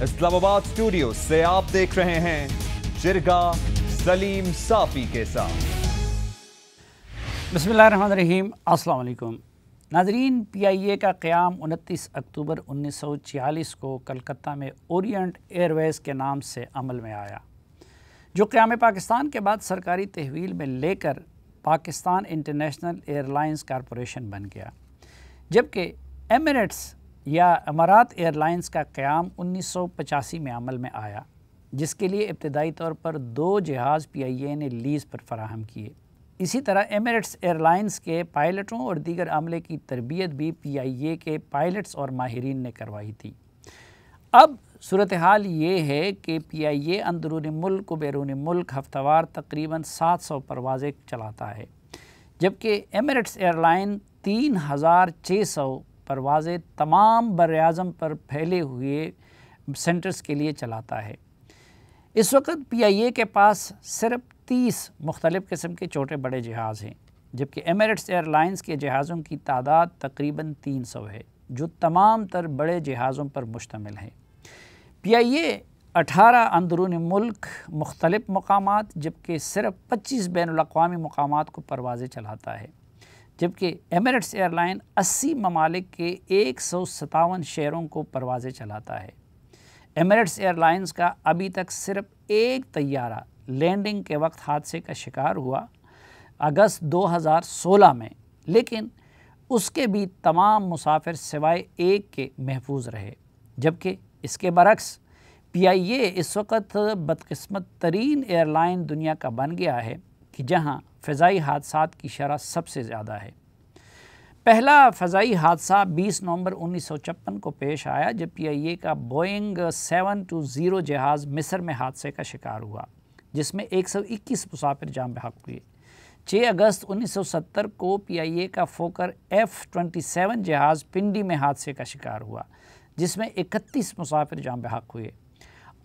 اسلام آباد اسٹوڈیو سے آپ دیکھ رہے ہیں جرگہ سلیم صافی کے ساتھ۔ بسم اللہ الرحمن الرحیم۔ السلام علیکم ناظرین، پی آئی اے کا قیام 29 اکتوبر 1946 کو کلکتہ میں اورینٹ ایئر ویز کے نام سے عمل میں آیا، جو قیام پاکستان کے بعد سرکاری تحویل میں لے کر Pakistan international airlines corporation بن گیا، جبکہ ایمریٹس یا امارات ایئر لائنز کا قیام 1985 میں عمل میں آیا، جس کے لیے ابتدائی طور پر 2 جہاز پی آئی اے نے لیز پر فراہم کیے۔ اسی طرح ایمریٹس ایئر لائنز کے پائلٹوں اور دیگر عملے کی تربیت بھی پی آئی اے کے پائلٹس اور ماہرین نے کروائی تھی۔ اب صورتحال یہ ہے کہ پی آئی اے اندرون ملک و بیرون ملک ہفتہ وار تقریباً 700 پروازیں چلاتا ہے، جبکہ ایمریٹس ایئر لائن 3600 پروازیں تمام براعظم پر پھیلے ہوئے سینٹرز کے لیے چلاتا ہے۔ اس وقت پی آئی اے کے پاس صرف 30 مختلف قسم کے چھوٹے بڑے جہاز ہیں، جبکہ ایمریٹس ایئر لائنز کے جہازوں کی تعداد تقریباً 300 ہے، جو تمام تر بڑے جہازوں پر مشتمل ہے۔ پی آئی اے 18 اندرون ملک مختلف مقامات جبکہ صرف 25 بین الاقوامی مقامات کو پروازیں چلاتا ہے، جبکہ ایمریٹس ایئر لائن 80 ممالک کے 157 شہروں کو پروازیں چلاتا ہے۔ ایمریٹس ایئر لائنز کا ابھی تک صرف ایک طیارہ لینڈنگ کے وقت حادثے کا شکار ہوا اگست 2016 میں، لیکن اس کے بھی تمام مسافر سوائے ایک کے محفوظ رہے، جبکہ اس کے برعکس پی آئی اے اس وقت بدقسمت ترین ایئر لائن دنیا کا بن گیا ہے کہ جہاں فضائی حادثات کی شرح سب سے زیادہ ہے۔ پہلا فضائی حادثہ 20 نومبر 1956 کو پیش آیا، جب پی آئی اے کا بوئنگ 720 جہاز مصر میں حادثے کا شکار ہوا، جس میں 121 مسافر جاں بحق ہوئے۔ 6 اگست 1970 کو پی آئی اے کا فوکر F-27 جہاز پنڈی میں حادثے کا شکار ہوا، جس میں 31 مسافر جاں بحق ہوئے۔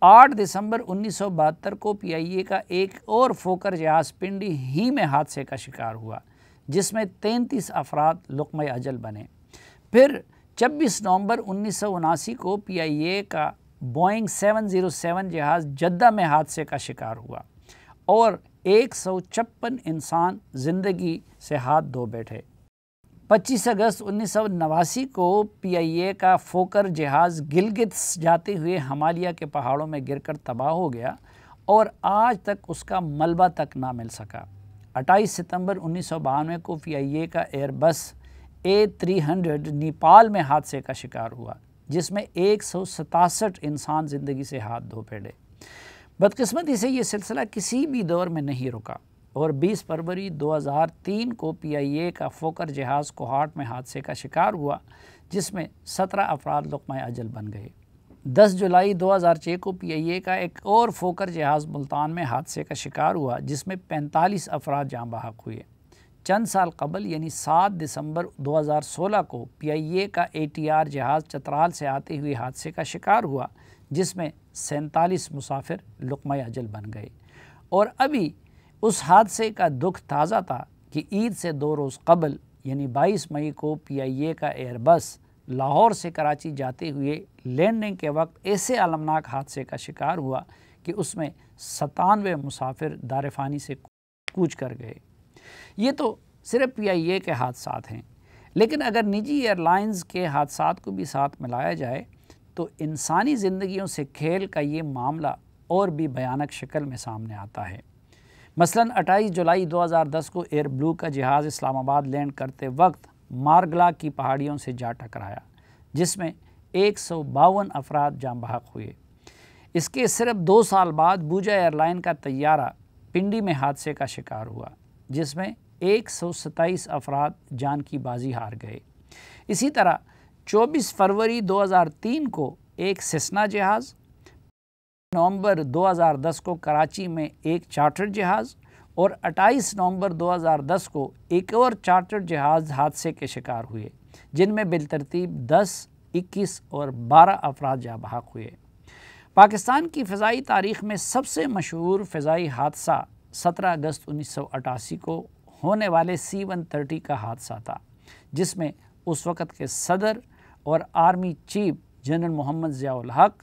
8 دسمبر 1972 کو پی آئی اے کا ایک اور فوکر جہاز پنڈی ہی میں حادثے کا شکار ہوا، جس میں 33 افراد لقمہ اجل بنے۔ پھر 26 نومبر 1979 کو پی آئی اے کا بوئنگ 707 جہاز جدہ میں حادثے کا شکار ہوا اور 156 انسان زندگی سے ہاتھ دھو بیٹھے۔ 25 اگست 1989 کو پی آئی اے کا فوکر جہاز گلگت جاتے ہوئے ہمالیہ کے پہاڑوں میں گر کر تباہ ہو گیا اور آج تک اس کا ملبہ تک نہ مل سکا۔ 28 ستمبر 1992 کو پی آئی اے کا ایئر بس A300 نیپال میں حادثے کا شکار ہوا، جس میں 167 انسان زندگی سے ہاتھ دھو بیٹھے۔ بدقسمتی سے یہ سلسلہ کسی بھی دور میں نہیں رکا اور 20 فروری 2003 کو پی آئی اے کا فوکر جہاز کوہاٹ میں حادثے کا شکار ہوا، جس میں 17 افراد لقمہ اجل بن گئے۔ 10 جولائی 2006 کو پی آئی اے کا ایک اور فوکر جہاز ملتان میں حادثے کا شکار ہوا، جس میں 45 افراد جاں بحق ہوئے۔ چند سال قبل یعنی 7 دسمبر 2016 کو پی آئی اے کا ATR جہاز چترال سے آتے ہوئے حادثے کا شکار ہوا، جس میں 47 مسافر لقمہ اجل بن گئے۔ اور ابھی اس حادثے کا دکھ تازہ تھا کہ عید سے 2 روز قبل یعنی 22 مئی کو پی آئی اے کا ایئر بس لاہور سے کراچی جاتے ہوئے لینڈنگ کے وقت ایسے المناک حادثے کا شکار ہوا کہ اس میں 97 مسافر دار فانی سے کوچ کر گئے۔ یہ تو صرف پی آئی اے کے حادثات ہیں، لیکن اگر نجی ایئر لائنز کے حادثات کو بھی ساتھ ملایا جائے تو انسانی زندگیوں سے کھیل کا یہ معاملہ اور بھی بھیانک شکل میں سامنے آتا ہے۔ مثلاً 28 جولائی 2010 کو ایئر بلو کا جہاز اسلام آباد لینڈ کرتے وقت مارگلا کی پہاڑیوں سے جا ٹکرایا، جس میں 152 افراد جاں بحق ہوئے۔ اس کے صرف 2 سال بعد بوجا ایئر لائن کا طیارہ پنڈی میں حادثے کا شکار ہوا، جس میں 127 افراد جان کی بازی ہار گئے۔ اسی طرح 24 فروری 2003 کو ایک سیسنا جہاز، نومبر 2010 کو کراچی میں ایک چارٹر جہاز اور 28 نومبر 2010 کو ایک اور چارٹر جہاز حادثے کے شکار ہوئے، جن میں بالترتیب 10، 21 اور 12 افراد جاں بحق ہوئے۔ پاکستان کی فضائی تاریخ میں سب سے مشہور فضائی حادثہ 17 اگست 1988 کو ہونے والے C-130 کا حادثہ تھا، جس میں اس وقت کے صدر اور آرمی چیف جنرل محمد ضیاء الحق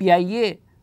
PIA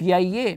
PIA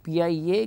PIA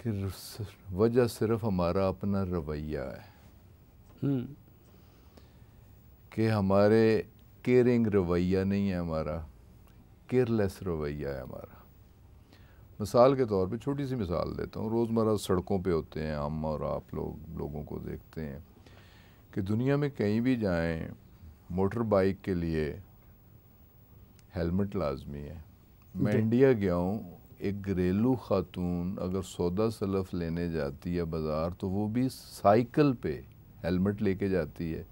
کہ وجہ صرف ہمارا اپنا رویہ ہے کہ ہمارے کیئرنگ رویہ نہیں ہے، ہمارا کیئرلیس رویہ ہے ہمارا۔ مثال کے طور پہ چھوٹی سی مثال دیتا ہوں، روزمرہ سڑکوں پہ ہوتے ہیں ہم اور آپ لوگوں کو دیکھتے ہیں کہ دنیا میں کہیں بھی جائیں موٹر بائک کے لیے ہیلمٹ لازمی ہے۔ میں انڈیا گیا ہوں، ایک گھریلو خاتون اگر سودا سلف لینے جاتی ہے بازار تو وہ بھی سائیکل پہ ہیلمٹ لے کے جاتی ہے،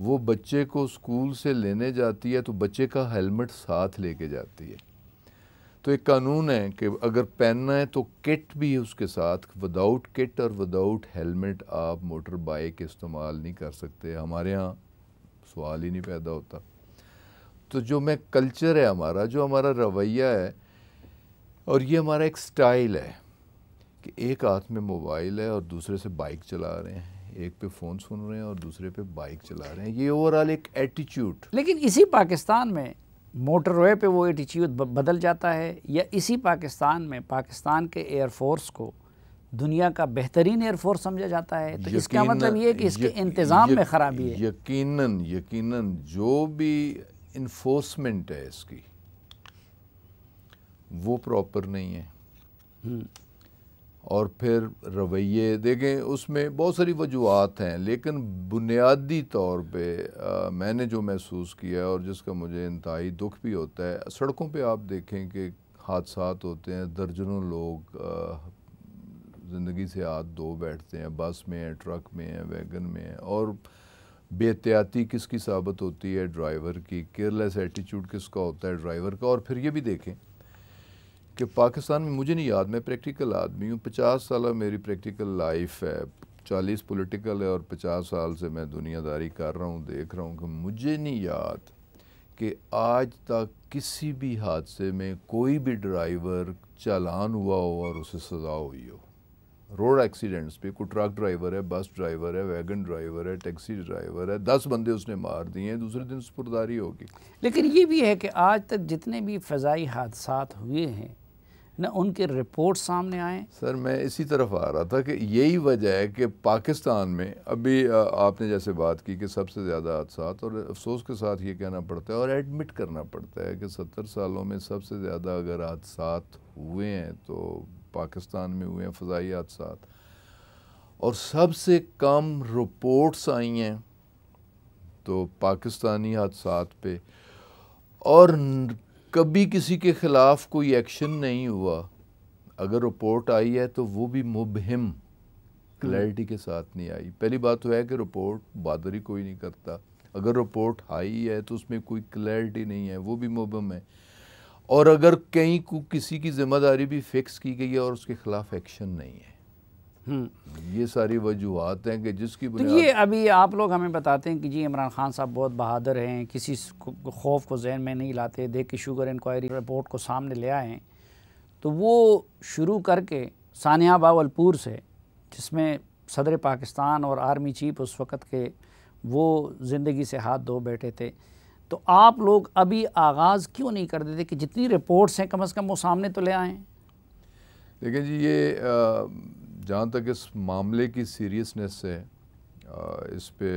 وہ بچے کو اسکول سے لینے جاتی ہے تو بچے کا ہیلمٹ ساتھ لے کے جاتی ہے۔ تو ایک قانون ہے کہ اگر پہننا ہے تو کٹ بھی اس کے ساتھ، وداؤٹ کٹ اور وداؤٹ ہیلمٹ آپ موٹر بائک استعمال نہیں کر سکتے۔ ہمارے ہاں سوال ہی نہیں پیدا ہوتا۔ تو جو کلچر ہے ہمارا، جو ہمارا رویہ ہے، اور یہ ہمارا ایک سٹائل ہے کہ ایک ہاتھ میں موبائل ہے اور دوسرے سے بائک چلا رہے ہیں، ایک پہ فون سن رہے ہیں اور دوسرے پہ بائک چلا رہے ہیں، یہ اوورآل ایک ایٹیچیوڈ۔ لیکن اسی پاکستان میں موٹر وے پہ وہ ایٹیچیوڈ بدل جاتا ہے، یا اسی پاکستان میں پاکستان کے ایئر فورس کو دنیا کا بہترین ایئر فورس سمجھا جاتا ہے؟ تو اس کا مطلب یہ ہے کہ اس کے انتظام میں خرابی ہے۔ یقیناً جو بھی انفورسمنٹ ہے اس کی وہ پراپر نہیں ہے، اور پھر رویے دیکھیں، اس میں بہت ساری وجوہات ہیں، لیکن بنیادی طور پہ میں نے جو محسوس کیا اور جس کا مجھے انتہائی دکھ بھی ہوتا ہے، سڑکوں پہ آپ دیکھیں کہ حادثات ہوتے ہیں، درجنوں لوگ زندگی سے ہاتھ دھو بیٹھتے ہیں، بس میں ہیں، ٹرک میں ہیں، ویگن میں ہیں، اور بے احتیاطی کس کی ثابت ہوتی ہے؟ ڈرائیور کی۔ کیئرلیس ایٹیچیوڈ کس کا ہوتا ہے؟ ڈرائیور کا۔ اور پھر یہ بھی دیکھیں کہ پاکستان میں، مجھے نہیں یاد، میں پریکٹیکل آدمی ہوں، 50 سالہ میری پریکٹیکل لائف ہے، 40 پولیٹیکل ہے، اور 50 سال سے میں دنیا داری کر رہا ہوں، دیکھ رہا ہوں کہ مجھے نہیں یاد کہ آج تک کسی بھی حادثے میں کوئی بھی ڈرائیور چالان ہوا ہو اور اسے سزا ہوئی ہو۔ روڈ ایکسیڈنٹس پہ کوئی ٹرک ڈرائیور ہے، بس ڈرائیور ہے، ویگن ڈرائیور ہے، ٹیکسی ڈرائیور ہے، 10 بندے اس نے مار دیے ہیں، دوسرے دن سپرداری ہوگی۔ لیکن یہ بھی ہے کہ آج تک جتنے بھی فضائی حادثات ہوئے ہیں نہ ان کے رپورٹ سامنے آئیں۔ سر میں اسی طرف آ رہا تھا کہ یہی وجہ ہے کہ پاکستان میں ابھی آپ نے جیسے بات کی کہ سب سے زیادہ حادثات، اور افسوس کے ساتھ یہ کہنا پڑتا ہے اور ایڈمٹ کرنا پڑتا ہے کہ 70 سالوں میں سب سے زیادہ اگر حادثات ہوئے ہیں تو پاکستان میں ہوئے ہیں فضائی حادثات، اور سب سے کم رپورٹس آئی ہیں تو پاکستانی حادثات پہ، اور کبھی کسی کے خلاف کوئی ایکشن نہیں ہوا۔ اگر رپورٹ آئی ہے تو وہ بھی مبہم، کلیئرٹی کے ساتھ نہیں آئی۔ پہلی بات تو ہے کہ رپورٹ بہادری کوئی نہیں کرتا، اگر رپورٹ آئی ہے تو اس میں کوئی کلیئرٹی نہیں ہے، وہ بھی مبہم ہے، اور اگر کہیں کسی کی ذمہ داری بھی فکس کی گئی ہے اور اس کے خلاف ایکشن نہیں ہے۔ یہ ساری وجوہات ہیں کہ جس کی بنیاد، یہ ابھی آپ لوگ ہمیں بتاتے ہیں کہ جی عمران خان صاحب بہت بہادر ہیں، کسی خوف کو ذہن میں نہیں لاتے، دیکھ کے شوگر انکوائری رپورٹ کو سامنے لے آئے ہیں، تو وہ شروع کر کے سانحہ باولپور سے، جس میں صدر پاکستان اور آرمی چیف اس وقت کے وہ زندگی سے ہاتھ دھو بیٹھے تھے، تو آپ لوگ ابھی آغاز کیوں نہیں کر دیتے کہ جتنی رپورٹس ہیں کم از کم وہ سامنے تو لے آئیں؟ دیکھیں جی، یہ جہاں تک اس معاملے کی سیریسنس ہے، اس پہ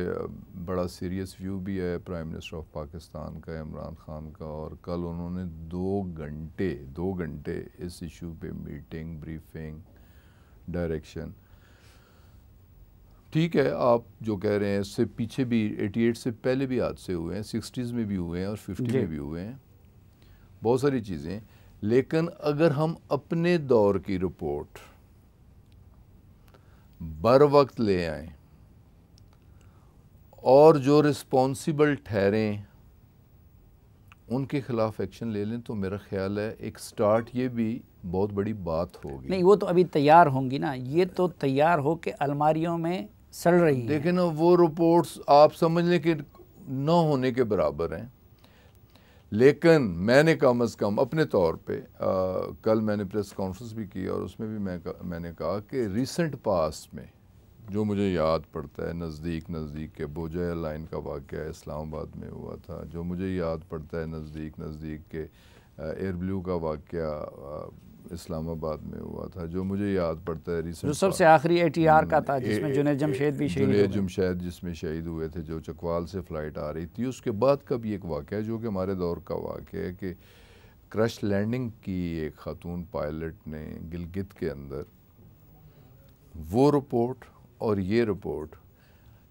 بڑا سیریس ویو بھی ہے پرائم منسٹر آف پاکستان کا، عمران خان کا، اور کل انہوں نے 2 گھنٹے اس ایشو پہ میٹنگ، بریفنگ، ڈائریکشن۔ ٹھیک ہے، آپ جو کہہ رہے ہیں اس سے پیچھے بھی 88 سے پہلے بھی حادثے ہوئے ہیں، 60s میں بھی ہوئے ہیں اور 50 میں بھی ہوئے ہیں، بہت ساری چیزیں، لیکن اگر ہم اپنے دور کی رپورٹ بر وقت لے آئیں اور جو رسپانسیبل ٹھہریں ان کے خلاف ایکشن لے لیں تو میرا خیال ہے ایک سٹارٹ یہ بھی بہت بڑی بات ہوگی۔ نہیں، وہ تو ابھی تیار ہوں گی نا، یہ تو تیار ہو کے الماریوں میں سڑ رہی ہیں۔ دیکھیں نا، وہ رپورٹس آپ سمجھ لیں کہ نہ ہونے کے برابر ہیں، لیکن میں نے کم از کم اپنے طور پہ کل میں نے پریس کانفرنس بھی کی اور اس میں بھی میں نے کہا کہ ریسنٹ پاسٹ میں جو مجھے یاد پڑتا ہے، نزدیک کے بوجھا لائن کا واقعہ اسلام آباد میں ہوا تھا، جو مجھے یاد پڑتا ہے نزدیک کے ایئر بلیو کا واقعہ اسلام آباد میں ہوا تھا، جو مجھے یاد پڑتا ہے ریسنٹ، جو سب سے آخری ATR کا تھا جس میں جنید جمشید بھی شہید ہوئے، جنید جمشید جس میں شہید ہوئے تھے، جو چکوال سے فلائٹ آ رہی تھی۔ اس کے بعد کا بھی ایک واقعہ ہے جو کہ ہمارے دور کا واقعہ ہے کہ کرش لینڈنگ کی ایک خاتون پائلٹ نے گلگت کے اندر، وہ رپورٹ اور یہ رپورٹ،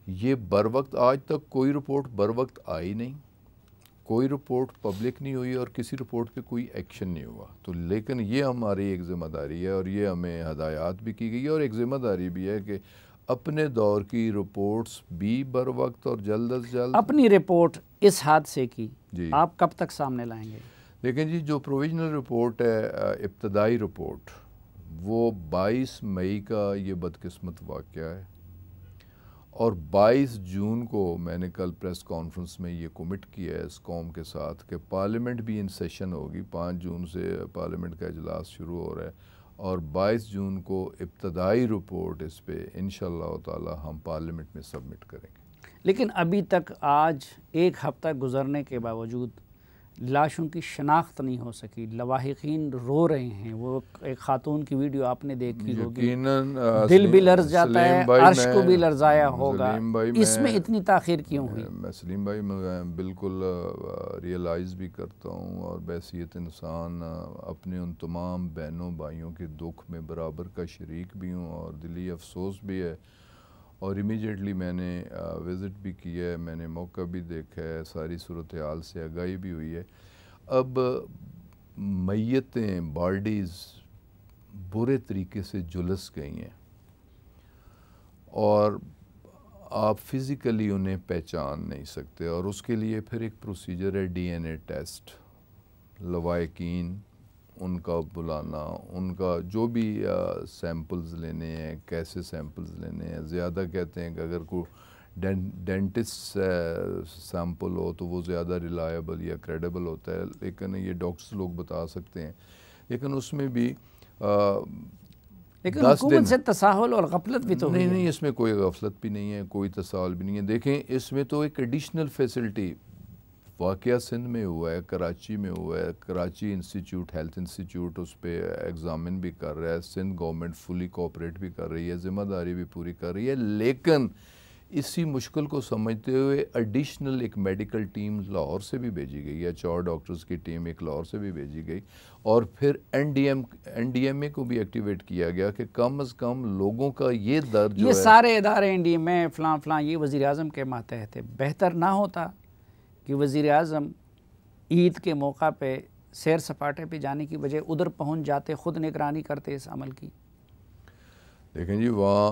یہ بر وقت، آج تک کوئی رپورٹ بر وقت آئی نہیں، کوئی رپورٹ پبلک نہیں ہوئی اور کسی رپورٹ پہ کوئی ایکشن نہیں ہوا۔ تو لیکن یہ ہماری ایک ذمہ داری ہے اور یہ ہمیں ہدایات بھی کی گئی ہے، اور ایک ذمہ داری بھی ہے کہ اپنے دور کی رپورٹس بھی بر وقت اور جلد از جلد۔ اپنی رپورٹ اس حادثے کی جی آپ کب تک سامنے لائیں گے؟ دیکھیں جی، جو پروویژنل رپورٹ ہے، ابتدائی رپورٹ، وہ 22 مئی کا یہ بدقسمت واقعہ ہے، اور 22 جون کو میں نے کل پریس کانفرنس میں یہ کمٹ کیا ہے اس قوم کے ساتھ کہ پارلیمنٹ بھی ان سیشن ہوگی، 5 جون سے پارلیمنٹ کا اجلاس شروع ہو رہا ہے، اور 22 جون کو ابتدائی رپورٹ اس پہ انشاءاللہ تعالی ہم پارلیمنٹ میں سبمٹ کریں گے۔ لیکن ابھی تک آج ایک ہفتہ گزرنے کے باوجود لاشوں کی شناخت نہیں ہو سکی، لواحقین رو رہے ہیں۔ وہ ایک خاتون کی ویڈیو آپ نے دیکھی ہوگی، یقیناً دل بھی لرز جاتا ہے، عرش کو بھی لرزایا ہوگا۔ اس میں اتنی تاخیر کیوں ہوئی؟ میں سلیم بھائی میں بالکل ریئلائز بھی کرتا ہوں، اور بحیثیت انسان اپنے ان تمام بہنوں بھائیوں کے دکھ میں برابر کا شریک بھی ہوں، اور دلی افسوس بھی ہے، اور امیجیٹلی میں نے وزٹ بھی کیا ہے، میں نے موقع بھی دیکھا ہے، ساری صورتحال سے آگاہی بھی ہوئی ہے۔ اب میتیں، باڈیز برے طریقے سے جلس گئی ہیں، اور آپ فزیکلی انہیں پہچان نہیں سکتے، اور اس کے لیے پھر ایک پروسیجر ہے DNA ٹیسٹ، لواحقین ان کا بلانا، ان کا جو بھی سیمپلز لینے ہیں، کیسے سیمپلز لینے ہیں۔ زیادہ کہتے ہیں کہ اگر کوئی ڈینٹسٹ سیمپل ہو تو وہ زیادہ ریلائبل یا کریڈیبل ہوتا ہے، لیکن یہ ڈاکٹرز لوگ بتا سکتے ہیں، لیکن اس میں بھی لیکن حکومت سے تساہل اور غفلت بھی تو ہوئی ہے۔ نہیں، اس میں کوئی غفلت بھی نہیں ہے، کوئی تساہل بھی نہیں ہے۔ دیکھیں اس میں تو ایک ایڈیشنل فیسلٹی، واقعہ سندھ میں ہوا ہے، کراچی میں ہوا ہے، کراچی انسٹیٹیوٹ، ہیلتھ انسٹیٹیوٹ اس پہ ایگزامن بھی کر رہا ہے، سندھ گورنمنٹ فلی کوآپریٹ بھی کر رہی ہے، ذمہ داری بھی پوری کر رہی ہے، لیکن اسی مشکل کو سمجھتے ہوئے ایڈیشنل ایک میڈیکل ٹیم لاہور سے بھی بھیجی گئی ہے، 4 ڈاکٹرز کی ٹیم ایک لاہور سے بھی بھیجی گئی، اور پھر NDMA کو بھی ایکٹیویٹ کیا گیا کہ کم از کم لوگوں کا یہ درد جو ہے، یہ سارے ادارے NDMA فلاں فلاں یہ وزیر اعظم کے ماتحت ہے۔ بہتر نہ ہوتا کہ وزیر اعظم عید کے موقع پہ سیر سپاٹے پہ جانے کی بجائے ادھر پہنچ جاتے، خود نگرانی کرتے اس عمل کی؟ دیکھیں جی، وہاں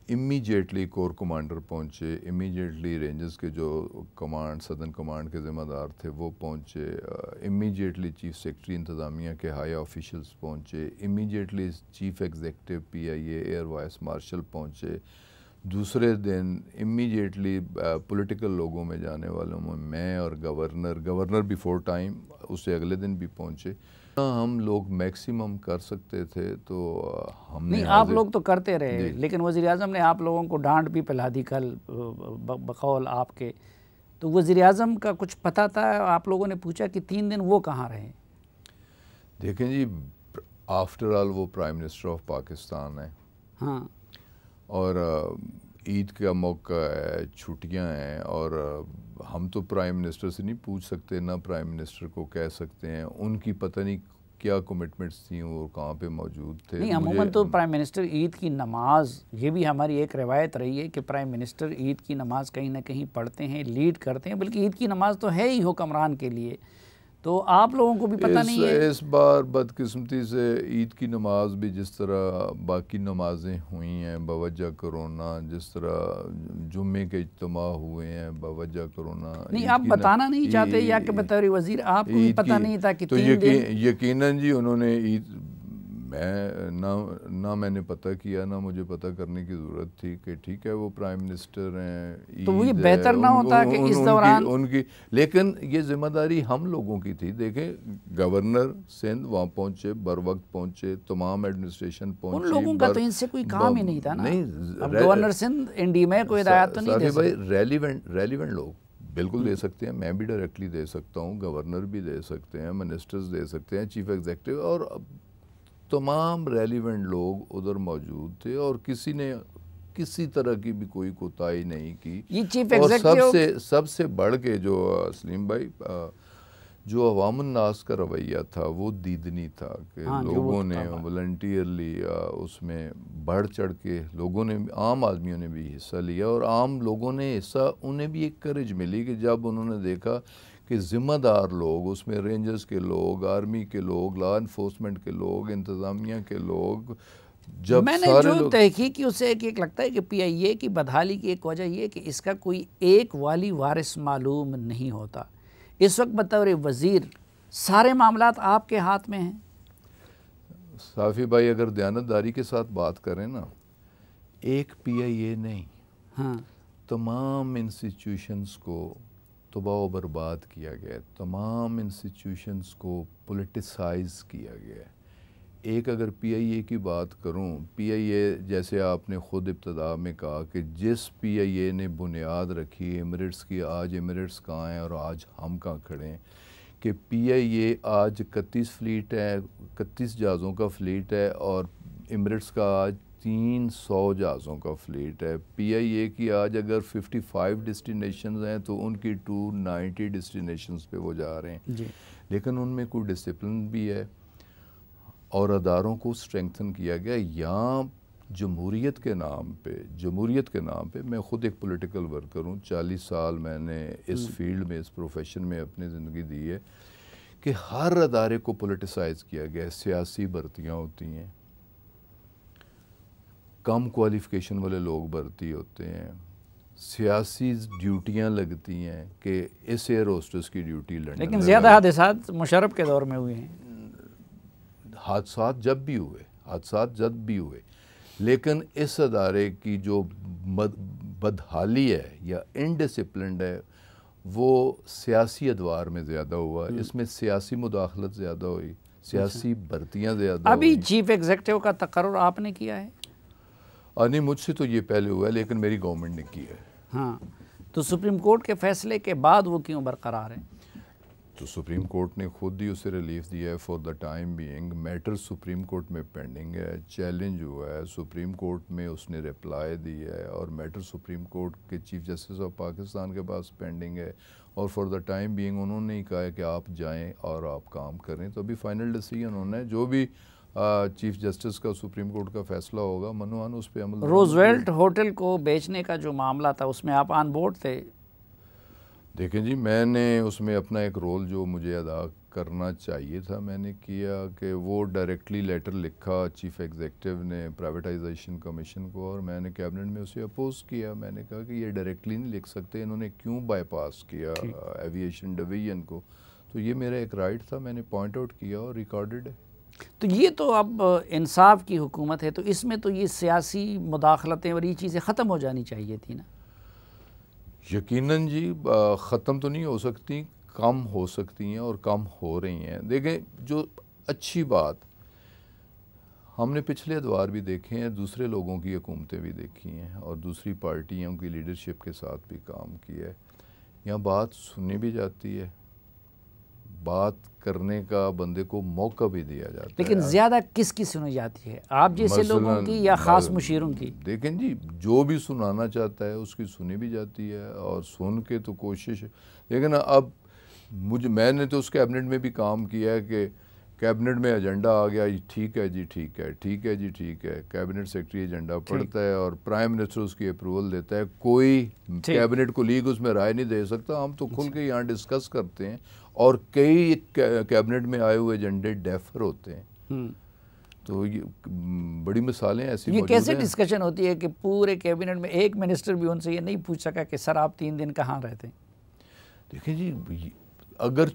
امیجیٹلی کور کمانڈر پہنچے، امیجیٹلی رینجز کے جو کمانڈ، سدرن کمانڈ کے ذمہ دار تھے وہ پہنچے، امیجیٹلی چیف سیکرٹری انتظامیہ کے ہائی آفیشلز پہنچے، immediately chief executive PIA air vice marshal پہنچے، دوسرے دن امیجیٹلی پولیٹیکل لوگوں میں جانے والوں میں اور گورنر بیفور ٹائم، اس سے اگلے دن بھی پہنچے۔ ہم لوگ میکسیمم کر سکتے تھے تو ہم نے، نہیں آپ لوگ تو کرتے رہے، لیکن وزیر اعظم نے آپ لوگوں کو ڈانٹ بھی پلا دی کل بقول آپ کے، تو وزیر اعظم کا کچھ پتہ تھا؟ آپ لوگوں نے پوچھا کہ 3 دن وہ کہاں رہے؟ دیکھیں جی، آفٹر آل وہ پرائم منسٹر آف پاکستان ہیں، ہاں، اور عید کا موقع ہے، چھٹیاں ہیں، اور ہم تو پرائم منسٹر سے نہیں پوچھ سکتے، نہ پرائم منسٹر کو کہہ سکتے ہیں، ان کی پتہ نہیں کیا کمٹمنٹس تھیں، وہ کہاں پہ موجود تھے۔ نہیں عموماً تو پرائم منسٹر عید کی نماز، یہ بھی ہماری ایک روایت رہی ہے کہ پرائم منسٹر عید کی نماز کہیں نہ کہیں پڑھتے ہیں، لیڈ کرتے ہیں، بلکہ عید کی نماز تو ہے ہی حکمران کے لیے، تو آپ لوگوں کو بھی پتہ نہیں ہے؟ اس بار بدقسمتی سے عید کی نماز بھی جس طرح باقی نمازیں ہوئی ہیں بوجہ کرونا، جس طرح جمعے کے اجتماع ہوئے ہیں بوجہ کرونا، نہیں آپ بتانا نہیں چاہتے یا کہ بطور وزیر آپ کو بھی پتہ نہیں تھا کہ 3 دن؟ یقیناً جی انہوں نے عید، نہ میں نے پتہ کیا، نہ مجھے پتہ کرنے کی ضرورت تھی کہ ٹھیک ہے وہ پرائم منسٹر ہیں، تو یہ بہتر نہ ہوتا کہ اس دوران ان کی، لیکن یہ ذمہ داری ہم لوگوں کی تھی۔ دیکھیں گورنر سندھ وہاں پہنچے، بر وقت پہنچے، تمام ایڈمنسٹریشن پہنچی، ان لوگوں کا تو ان سے کوئی کام ہی نہیں تھا نا۔ نہیں، اب گورنر سندھ NDMA کو ہدایات تو نہیں دے سکتے۔ بھائی ریلیونٹ لوگ بالکل دے سکتے ہیں، میں بھی ڈائریکٹلی دے سکتا ہوں، گورنر بھی دے سکتے ہیں، منسٹرز دے سکتے ہیں، چیف ایگزیکٹو، اور تمام ریلیونٹ لوگ ادھر موجود تھے اور کسی نے کسی طرح کی بھی کوئی کوتاہی نہیں کی. یہ چیف اور ایگزیکٹو سب سے بڑھ کے جو سلیم بھائی جو عوام الناس کا رویہ تھا وہ دیدنی تھا کہ لوگوں نے والنٹیئرلی اس میں بڑھ چڑھ کے لوگوں نے، عام آدمیوں نے بھی حصہ لیا، اور عام لوگوں نے حصہ، انہیں بھی ایک کریج ملی کہ جب انہوں نے دیکھا کہ ذمہ دار لوگ، اس میں رینجرز کے لوگ، آرمی کے لوگ، لا انفورسمنٹ کے لوگ، انتظامیہ کے لوگ، جب میں نے جو تحقیق کی اس سے ایک لگتا ہے کہ پی آئی اے کی بدحالی کی ایک وجہ یہ کہ اس کا کوئی ایک والی وارث معلوم نہیں ہوتا. اس وقت بطور وزیر سارے معاملات آپ کے ہاتھ میں ہیں. صافی بھائی اگر دیانتداری کے ساتھ بات کریں نا، ایک پی آئی اے نہیں، تمام انسٹیٹیوشنز کو تباہ و برباد کیا گیا، تمام انسٹیٹیوشنز کو پولیٹیسائز کیا گیا. ایک اگر پی آئی اے کی بات کروں، پی آئی اے جیسے آپ نے خود ابتدا میں کہا کہ جس پی آئی اے نے بنیاد رکھی ایمریٹس کی، آج ایمریٹس کہاں ہیں اور آج ہم کہاں کھڑے ہیں، کہ پی آئی اے آج 31 فلیٹ ہے، 31 جہازوں کا فلیٹ ہے، اور ایمریٹس کا آج 300 جہازوں کا فلیٹ ہے. پی آئی اے کی آج اگر 55 ڈسٹینیشنز ہیں تو ان کی 290 ڈسٹینیشنز پہ وہ جا رہے ہیں. لیکن ان میں کوئی ڈسپلن بھی ہے اور اداروں کو سٹرینگتھن کیا گیا. یہاں جمہوریت کے نام پہ میں خود ایک پولیٹیکل ورکر ہوں، 40 سال میں نے اس فیلڈ میں، اس پروفیشن میں اپنی زندگی دی ہے، کہ ہر ادارے کو پولیٹیسائز کیا گیا. سیاسی بھرتیاں ہوتی ہیں، کم کوالیفیکیشن والے لوگ بھرتی ہوتے ہیں، سیاسی ڈیوٹیاں لگتی ہیں کہ اس ایئر ہوسٹس کی ڈیوٹی لندن، لیکن زیادہ حادثات مشرف کے دور میں ہوئے ہیں. حادثات جب بھی ہوئے لیکن اس ادارے کی جو بدحالی ہے یا انڈسپلنڈ ہے وہ سیاسی ادوار میں زیادہ ہوا. اس میں سیاسی مداخلت زیادہ ہوئی، سیاسی بھرتیاں زیادہ ابھی ہوئی. چیف ایگزیکٹو کا تقرر آپ نے کیا ہے؟ نہیں، مجھ سے تو یہ پہلے ہوا ہے لیکن میری گورنمنٹ نے کیا ہے. ہاں، تو سپریم کورٹ کے فیصلے کے بعد وہ کیوں برقرار ہیں؟ تو سپریم کورٹ نے خود ہی اسے ریلیف دیا ہے. For the time being matter supreme court میں پینڈنگ ہے، چیلنج ہوا ہے، سپریم کورٹ میں اس نے رپلائی دی ہے، اور میٹر سپریم کورٹ کے چیف جسٹس آف پاکستان کے پاس پینڈنگ ہے، اور فار دا ٹائم بینگ انہوں نے ہی کہا ہے کہ آپ جائیں اور آپ کام کریں. تو ابھی فائنل ڈیسیجن ہونا ہے، جو بھی چیف جسٹس کا سپریم کورٹ کا فیصلہ ہوگا منوان اس پہ عمل. روزویلٹ ہوٹل کو بیچنے کا جو معاملہ تھا اس میں آپ آن بورڈ تھے؟ دیکھیں جی، میں نے اس میں اپنا ایک رول جو مجھے ادا کرنا چاہیے تھا میں نے کیا، کہ وہ ڈائریکٹلی لیٹر لکھا چیف ایگزیکٹو نے پرائیویٹائزیشن کمیشن کو، اور میں نے کیبنٹ میں اسے اپوز کیا. میں نے کہا کہ یہ ڈائریکٹلی نہیں لکھ سکتے، انہوں نے کیوں بائی پاس کیا ایویشن ڈویژن کو. تو یہ میرا ایک رائٹ تھا، میں نے پوائنٹ آؤٹ کیا اور ریکارڈڈ ہے. تو یہ تو اب انصاف کی حکومت ہے، تو اس میں تو یہ سیاسی مداخلتیں اور یہ چیزیں ختم ہو جانی چاہیے تھی نا؟ یقیناً جی، ختم تو نہیں ہو سکتی، کم ہو سکتی ہیں اور کم ہو رہی ہیں. دیکھیں، جو اچھی بات ہم نے پچھلے ادوار بھی دیکھے ہیں، دوسرے لوگوں کی حکومتیں بھی دیکھی ہیں اور دوسری پارٹیوں کی لیڈرشپ کے ساتھ بھی کام کیا ہے. یہاں بات سنی بھی جاتی ہے، بات کرنے کا بندے کو موقع بھی دیا جاتا ہے. لیکن زیادہ کس کی سنی جاتی ہے، آپ جیسے لوگوں کی یا خاص مشیروں کی؟ دیکھیں جی، جو بھی سنانا چاہتا ہے اس کی سنی بھی جاتی ہے، اور سن کے تو کوشش. لیکن اب میں نے تو اس کیبنٹ میں بھی کام کیا ہے کہ کیبنٹ میں ایجنڈا آ گیا، ٹھیک ہے جی ٹھیک ہے، ٹھیک ہے جی ٹھیک ہے، کیبنٹ سیکرٹری ایجنڈا پڑھتا ہے اور پرائم منسٹر اس کی اپروول دیتا ہے. کوئی کیبنٹ کولیگ اس میں رائے نہیں دے سکتا. ہم تو کھل کے یہاں ڈسکس کرتے ہیں، اور کئی کیبنٹ میں آئے ہوئے ایجنڈے ڈیفر ہوتے ہیں. تو یہ بڑی مثالیں ایسی موجود ہیں. یہ کیسے ڈسکشن ہوتی ہے کہ پورے کیبنٹ میں ایک منسٹر بھی ان سے یہ نہیں پوچھ سکا کہ سر آپ 3 دن کہاں رہتے ہیں؟ دیکھیں جی، اگر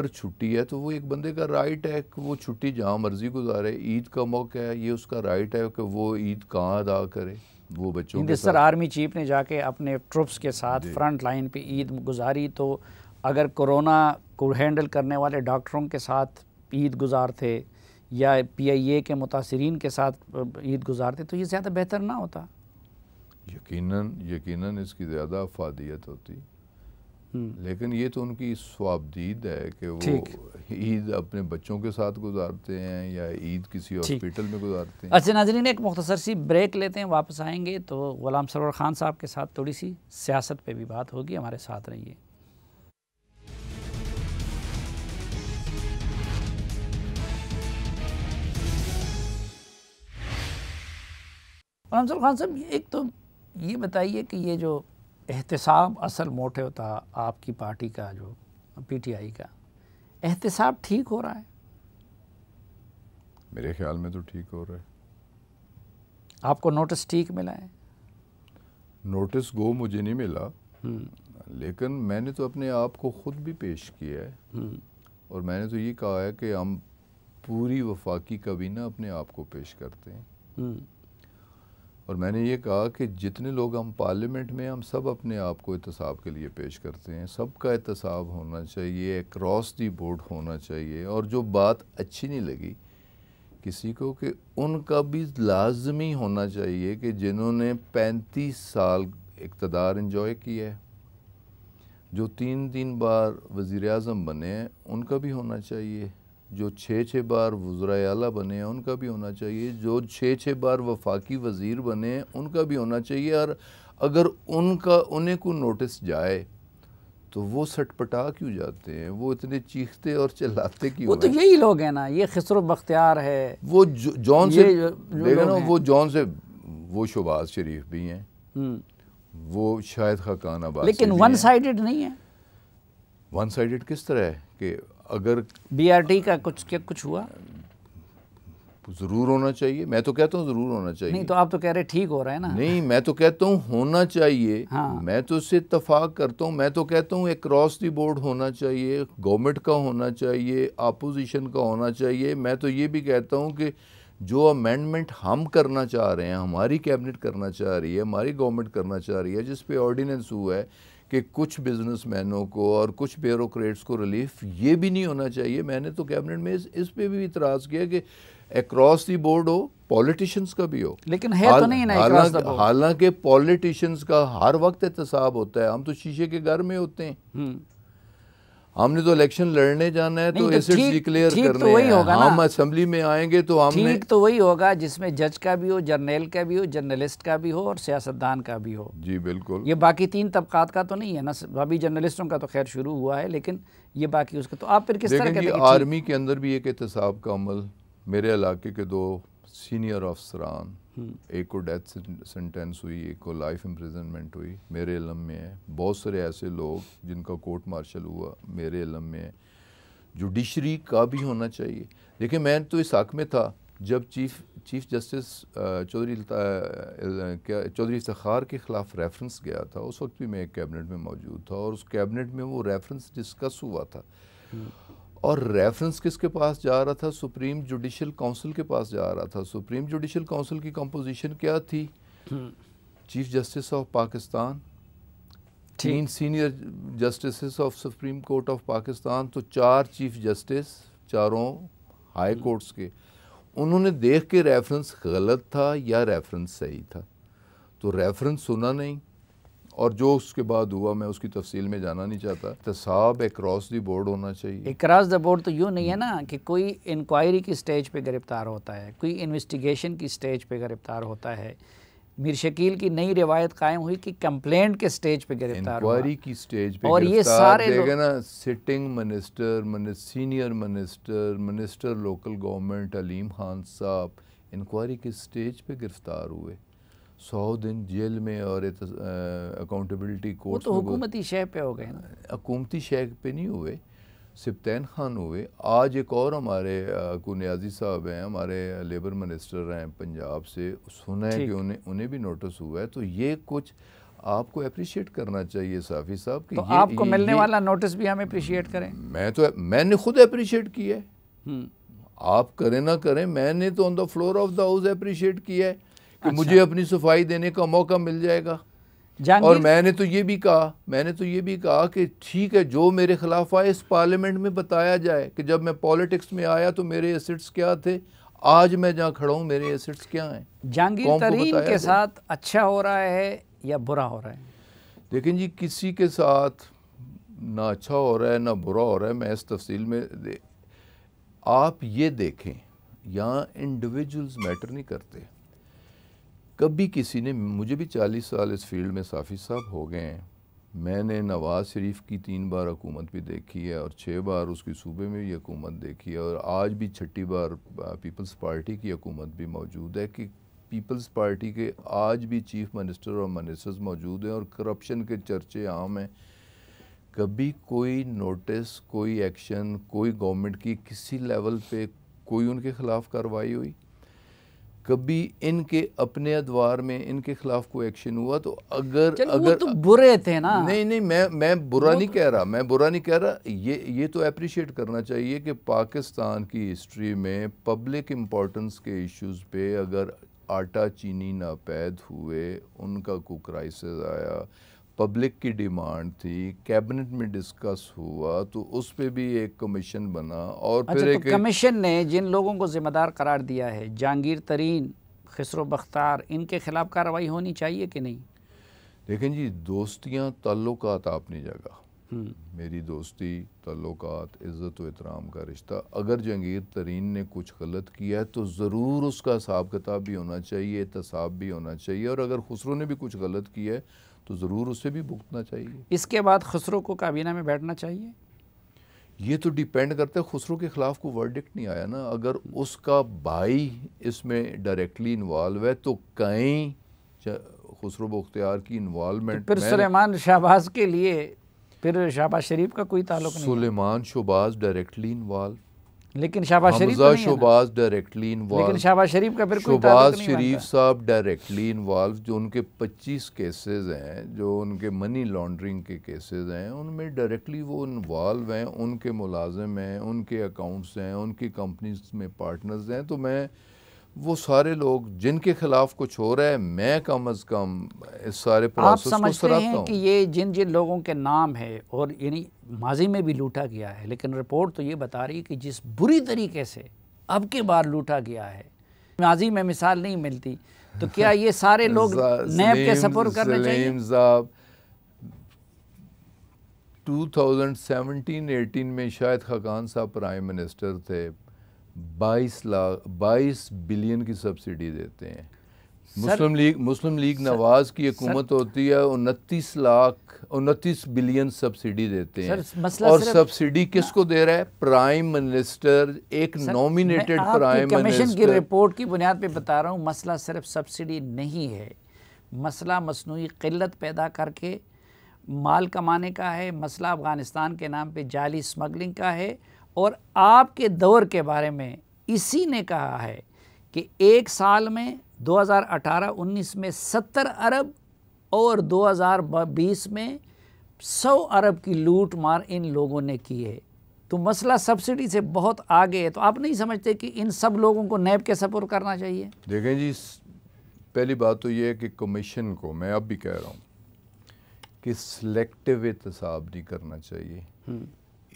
چھٹی ہے تو وہ ایک بندے کا رائٹ ہے کہ وہ چھٹی جہاں مرضی گزارے. عید کا موقع ہے، یہ اس کا رائٹ ہے کہ وہ عید کہاں ادا کرے. وہ بچوں کے ساتھ آرمی چیف نے جا کے اپنے ٹروپس کے ساتھ فرنٹ لائن پہ عید گزاری، تو اگر کورونا کو ہینڈل کرنے والے ڈاکٹروں کے ساتھ عید گزارتے یا پی آئی اے کے متاثرین کے ساتھ عید گزارتے تو یہ زیادہ بہتر نہ ہوتا؟ یقیناً اس کی زیادہ افادیت ہوتی، لیکن یہ تو ان کی ثوابدید ہے کہ وہ عید اپنے بچوں کے ساتھ گزارتے ہیں یا عید کسی ہاسپٹل میں گزارتے ہیں۔ اچھا ناظرین، ایک مختصر سی بریک لیتے ہیں، واپس آئیں گے تو غلام سرور خان صاحب کے ساتھ تھوڑی سی سیاست پہ بھی بات ہوگی، ہمارے ساتھ رہیے۔ غلام سرور خان صاحب، ایک تو یہ بتائیے کہ یہ جو احتساب اصل موٹیو تھا آپ کی پارٹی کا، جو پی ٹی آئی کا احتساب، ٹھیک ہو رہا ہے؟ میرے خیال میں تو ٹھیک ہو رہا ہے۔ آپ کو نوٹس ٹھیک ملا ہے؟ نوٹس گو مجھے نہیں ملا، لیکن میں نے تو اپنے آپ کو خود بھی پیش کیا ہے، اور میں نے تو یہ کہا ہے کہ ہم پوری وفاقی کابینہ اپنے آپ کو پیش کرتے ہیں، اور میں نے یہ کہا کہ جتنے لوگ ہم پارلیمنٹ میں، ہم سب اپنے آپ کو احتساب کے لیے پیش کرتے ہیں، سب کا احتساب ہونا چاہیے، اکراس دی بورڈ ہونا چاہیے، اور جو بات اچھی نہیں لگی کسی کو کہ ان کا بھی لازمی ہونا چاہیے کہ جنہوں نے 35 سال اقتدار انجوائے کیا ہے، جو 3 بار وزیر اعظم بنے ہیں ان کا بھی ہونا چاہیے، جو 6 بار وزرائے اعلیٰ بنے ہیں ان کا بھی ہونا چاہیے، جو 6 بار وفاقی وزیر بنے ہیں ان کا بھی ہونا چاہیے، اور اگر انہیں کو نوٹس جائے تو وہ سٹ پٹا کیوں جاتے ہیں، وہ اتنے چیختے اور چلاتے کیوں ہیں؟ وہ تو یہی لوگ ہیں نا، یہ خسرو بختیار ہے، وہ جون سے دیکھا نا، وہ جون سے، وہ شہباز شریف بھی ہیں، وہ شاہد خاقان عباسی، لیکن ون سائیڈڈ نہیں ہے۔ ون سائیڈڈ کس طرح ہے کہ اگر بی آر ٹی کا کچھ ہوا؟ ضرور ہونا چاہیے، میں تو کہتا ہوں ضرور ہونا چاہیے۔ نہیں تو آپ تو کہہ رہے ٹھیک ہو رہا ہے نا۔ نہیں، میں تو کہتا ہوں ہونا چاہیے، میں تو اس سے اتفاق کرتا ہوں، میں تو کہتا ہوں اکراس دی بورڈ ہونا چاہیے، گورنمنٹ کا ہونا چاہیے، اپوزیشن کا ہونا چاہیے۔ میں تو یہ بھی کہتا ہوں کہ جو امینڈمنٹ ہم کرنا چاہ رہے ہیں، ہماری کیبنٹ کرنا چاہ رہی ہے، ہماری گورنمنٹ کرنا چاہ رہی ہے، جس پہ آرڈیننس ہوا ہے کہ کچھ بزنس مینوں کو اور کچھ بیوروکریٹس کو ریلیف، یہ بھی نہیں ہونا چاہیے۔ میں نے تو کیبنٹ میں اس پہ بھی اعتراض کیا کہ across the board who, politicians کا بھی ہو، لیکن ہے تو نہیں نا اکراس دی بورڈ۔ حالانکہ پولیٹیشنز کا ہر وقت احتساب ہوتا ہے، ہم تو شیشے کے گھر میں ہوتے ہیں، ہم نے تو الیکشن لڑنے جانا ہے تو ایسٹس ڈکلیئر کرنے ہیں، ہم اسمبلی میں آئیں گے تو ہم نے ٹھیک تو وہی ہوگا جس میں جج کا بھی ہو، جرنیل کا بھی ہو، جرنلسٹ کا بھی ہو اور سیاستدان کا بھی ہو۔ جی بالکل، یہ باقی 3 طبقات کا تو نہیں ہے نا، ابھی جرنلسٹوں کا تو خیر شروع ہوا ہے، لیکن یہ باقی اس کا تو آپ پھر کس طرح کہتے ہیں؟ آرمی کے اندر بھی ایک احتساب کا عمل، میرے علاقے کے 2 سینئر افسران، ایک کو ڈیتھ سینٹینس ہوئی، ایک کو لائف امپریزنمنٹ ہوئی، میرے علم میں ہے۔ بہت سارے ایسے لوگ جن کا کورٹ مارشل ہوا، میرے علم میں ہے۔ جوڈیشری کا بھی ہونا چاہیے۔ دیکھیں، میں تو اس حق میں تھا جب چیف جسٹس چودھری افتخار کے خلاف ریفرنس گیا تھا، اس وقت بھی میں ایک کیبنٹ میں موجود تھا، اور اس کیبنٹ میں وہ ریفرنس ڈسکس ہوا تھا، اور ریفرنس کس کے پاس جا رہا تھا؟ سپریم جوڈیشل کونسل کے پاس جا رہا تھا۔ سپریم جوڈیشل کونسل کی کمپوزیشن کیا تھی؟ Chief justice of Pakistan, 3 senior justices of supreme court of Pakistan, تو 4 چیف جسٹس، چاروں ہائی کورٹس کے، انہوں نے دیکھ کے ریفرنس غلط تھا یا ریفرنس صحیح تھا، تو ریفرنس سنا نہیں، اور جو اس کے بعد ہوا میں اس کی تفصیل میں جانا نہیں چاہتا۔ احتساب اکراس دی بورڈ ہونا چاہیے۔ اکراس دی بورڈ تو یوں نہیں ہے نا کہ کوئی انکوائری کی سٹیج پہ گرفتار ہوتا ہے، کوئی انویسٹیگیشن کی سٹیج پہ گرفتار ہوتا ہے۔ میر شکیل کی نئی روایت قائم ہوئی کہ کمپلینٹ کے سٹیج پہ گرفتار ہوا، انکوائری کی سٹیج پہ اور یہ سارے دیکھیں نا، sitting minister, senior minister local government Aleem Khan صاحب انکوائری کی سٹیج پہ گرفتار ہوئے، 100 دن جیل میں، اور اکاؤنٹیبلٹی کورٹ، وہ تو حکومتی شے پہ ہو گئے نا۔ حکومتی شے پہ نہیں ہوئے، سبطین خان ہوئے۔ آج ایک اور ہمارے کو نیازی صاحب ہیں، ہمارے لیبر منسٹر ہیں پنجاب سے، سنا ہے کہ انہیں بھی نوٹس ہوا ہے، تو یہ کچھ آپ کو اپریشیٹ کرنا چاہیے صافی صاحب، کہ آپ کو ملنے والا نوٹس بھی ہم اپریشیٹ کریں۔ میں نے خود اپریشیٹ کیا ہے، آپ کریں نہ کریں، میں نے تو on the floor of the house appreciate کیا ہے کہ مجھے اپنی صفائی دینے کا موقع مل جائے گا، اور میں نے تو یہ بھی کہا کہ ٹھیک ہے، جو میرے خلاف آئے اس پارلیمنٹ میں بتایا جائے کہ جب میں پالیٹکس میں آیا تو میرے ایسٹس کیا تھے، آج میں جہاں کھڑا ہوں میرے ایسٹس کیا ہیں؟ جہانگیر ترین کے ساتھ اچھا ہو رہا ہے یا برا ہو رہا ہے؟ دیکھیں جی، کسی کے ساتھ نہ اچھا ہو رہا ہے نہ برا ہو رہا ہے، میں اس تفصیل میں آپ یہ دیکھیں، یہاں انڈیویجولز میٹر نہیں کرتے. کبھی کسی نے، مجھے بھی 40 سال اس فیلڈ میں صافی صاحب ہو گئے ہیں، میں نے نواز شریف کی 3 بار حکومت بھی دیکھی ہے اور 6 بار اس کی صوبے میں بھی حکومت دیکھی ہے، اور آج بھی 6ٹھی بار پیپلز پارٹی کی حکومت بھی موجود ہے کہ پیپلز پارٹی کے آج بھی چیف منسٹر اور منسٹرز موجود ہیں اور کرپشن کے چرچے عام ہیں. کبھی کوئی نوٹس، کوئی ایکشن، کوئی گورنمنٹ کی کسی لیول پہ کوئی ان کے خلاف کارروائی ہوئی؟ کبھی ان کے اپنے ادوار میں ان کے خلاف کوئی ایکشن ہوا؟ تو اگر وہ تو برے تھے نا. نہیں میں برا نہیں کہہ رہا، یہ تو اپریشیٹ کرنا چاہیے کہ پاکستان کی ہسٹری میں پبلک امپورٹنس کے ایشوز پہ اگر آٹا چینی ناپید ہوئے، ان کا کوئی کرائسس آیا، پبلک کی ڈیمانڈ تھی، کیبنٹ میں ڈسکس ہوا، تو اس پہ بھی ایک کمیشن بنا. اور پھر ایک کمیشن نے جن لوگوں کو ذمہ دار قرار دیا ہے، جہانگیر ترین، خسرو بختار، ان کے خلاف کارروائی ہونی چاہیے کہ نہیں؟ دیکھیں جی، دوستیاں تعلقات اپنی جگہ، میری دوستی، تعلقات، عزت و احترام کا رشتہ. اگر جہانگیر ترین نے کچھ غلط کیا ہے تو ضرور اس کا حساب کتاب بھی ہونا چاہیے، احتساب بھی ہونا چاہیے، اور اگر خسرو نے بھی کچھ غلط کیا ہے تو ضرور اسے بھی بھگتنا چاہیے. اس کے بعد خسرو کو کابینہ میں بیٹھنا چاہیے؟ یہ تو ڈیپینڈ کرتا ہے، خسرو کے خلاف کوئی ورڈکٹ نہیں آیا نا. اگر اس کا بھائی اس میں ڈائریکٹلی انوالو ہے تو کہیں خسرو بختیار کی انوالومنٹ، پھر سلیمان شہباز کے لیے پھر شہباز شریف کا کوئی تعلق نہیں؟ سلیمان شہباز ڈائریکٹلی انوالو، لیکن شہباز شریف حمزہ شہباز ڈائریکٹلی انوالو، لیکن شہباز شریف کا پھر کوئی تعلق شہباز نہیں شریف صاحب ڈائریکٹلی انوالو. جو ان کے 25 کیسز ہیں، جو ان کے منی لانڈرنگ کے کیسز ہیں، ان میں ڈائریکٹلی وہ انوالو ہیں، ان کے ملازم ہیں، ان کے اکاؤنٹس ہیں، ان کی کمپنیز میں پارٹنرز ہیں. تو میں وہ سارے لوگ جن کے خلاف کچھ ہو رہا ہے، میں کم از کم اس سارے پروسیس کو سراہتا ہوں. آپ سمجھتے ہیں کہ یہ جن لوگوں کے نام ہے، اور یعنی ماضی میں بھی لوٹا گیا ہے، لیکن رپورٹ تو یہ بتا رہی ہے کہ جس بری طریقے سے اب کے بار لوٹا گیا ہے، ماضی میں مثال نہیں ملتی، تو کیا یہ سارے لوگ نیب کے سپورٹ کرنے چاہیے؟ سلیم صاحب 2017-18 میں شاہد خاقان صاحب پرائم منسٹر تھے، 22 بلین کی سبسڈی دیتے ہیں. مسلم لیگ نواز کی حکومت ہوتی ہے، 29 بلین سبسڈی دیتے ہیں. اور سبسڈی کس کو دے رہا ہے؟ پرائم منسٹر، ایک نومینیٹڈ پرائم منسٹر. کمیشن کی رپورٹ کی بنیاد پہ بتا رہا ہوں، مسئلہ صرف سبسڈی نہیں ہے، مسئلہ مصنوعی قلت پیدا کر کے مال کمانے کا ہے، مسئلہ افغانستان کے نام پہ جعلی اسمگلنگ کا ہے. اور آپ کے دور کے بارے میں اسی نے کہا ہے کہ ایک سال میں 2018-19 میں 70 ارب اور 2020 میں 100 ارب کی لوٹ مار ان لوگوں نے کی ہے. تو مسئلہ سبسڈی سے بہت آگے ہے. تو آپ نہیں سمجھتے کہ ان سب لوگوں کو نیب کے سپورٹ کرنا چاہیے؟ دیکھیں جی، پہلی بات تو یہ ہے کہ کمیشن کو، میں اب بھی کہہ رہا ہوں کہ سلیکٹیو احتساب نہیں کرنا چاہیے.